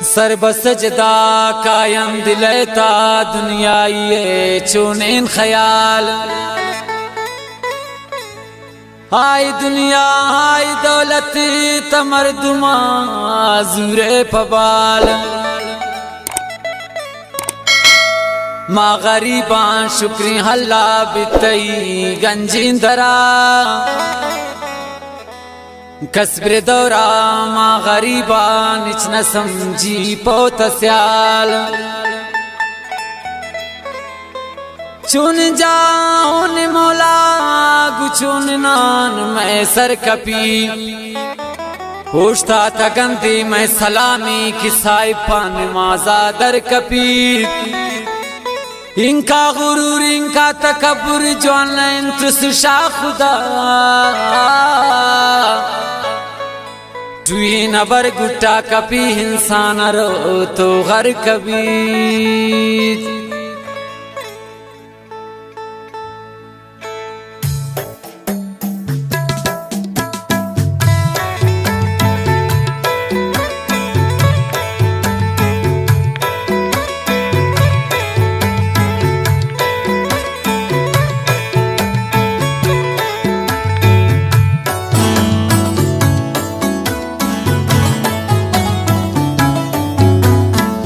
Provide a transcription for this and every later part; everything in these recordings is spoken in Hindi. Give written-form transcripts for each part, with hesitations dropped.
सर्ब सजदा कायम दिलता दुनिया ये चुनेन ख्याल। हाय दुनिया हाय दौलत तमरदुमा जुरे पबाल। मा गरीबान शुक्री हल्ला बितई गंजिंदरा कसब्रे दौरा मा गरीबान इचना समझी पोत स्याल। चुन जाऊन मौला गुचुन नान मैं सर कपी होशता तगंदी मैं सलामी किसाई पान माजा दर कपी। इनका गुरूर इनका तकब्बुर जौन इंतुसशा खुदा तुई नबर गुट्टा कपी इंसान रो तो घर कबीर।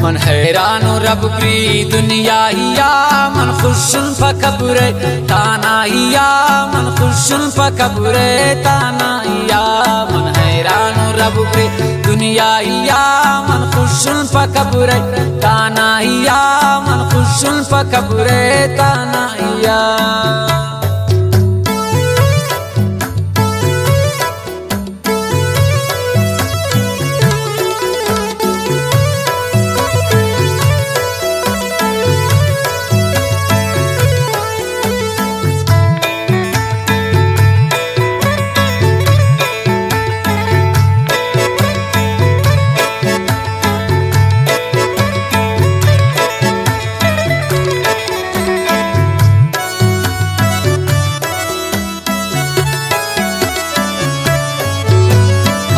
मन हैरान रब प्री दुनिया हिया मन खुशन पकबरे ताना हिया मन खुशन पकबरे ताना हिया। मन हैरान रब प्री दुनिया हिया मन खुशन पकबरे ताना हिया मन खुशन पकबरे ताना हिया।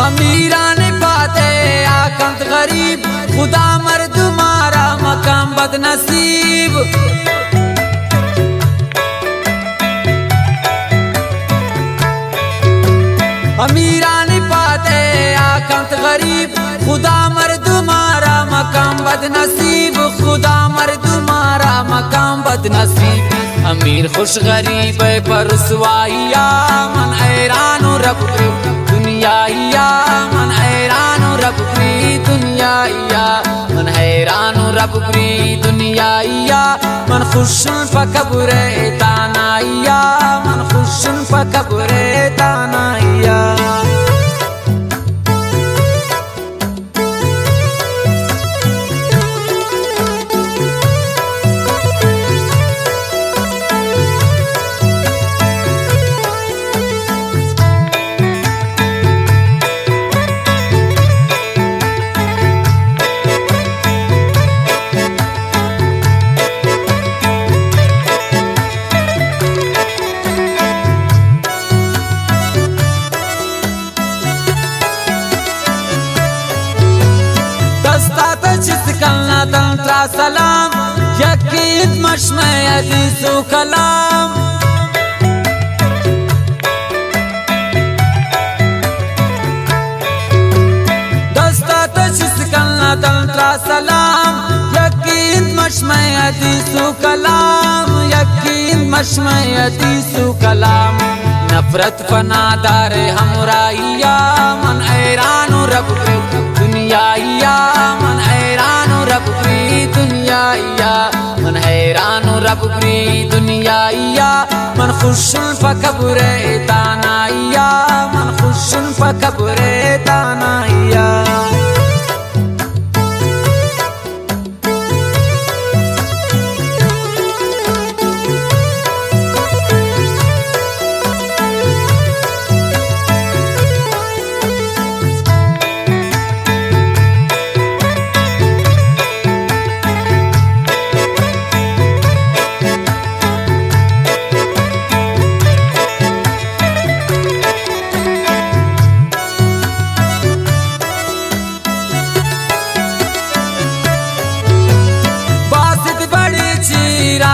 अमीरान पाते आकंत गरीब खुदा मर्द मारा मकाम बदनसीब। अमीरान पाते आकंत गरीब खुदा मर्द मारा मकाम बदनसीब। खुदा मर्द मारा मकाम बदनसीब। अमीर खुश गरीब पर रुसवाइया मन हैरान रब दुनिया मन हैरान रब प्री दुनिया मन हैरान रब प्री दुनिया मन खुशन पकबरे ताना मन खुशन पकबरे ताना। चितकलना तंत्रा सलाम यकीन मशमे अजीज़ो कलाम। दस्ता चितकलना तंत्रा सलाम यकीन मशमे अजीज़ो कलाम। यकीन मशमे अजीज़ो कलाम। नफरत फनादार हमराइया मन हैरान रब दुनिया मन हैरान रब प्री दुनिया मन हैरान रब प्री दुनिया मन खुशन पकबरे ताना मन खुशन पकबरे ताना।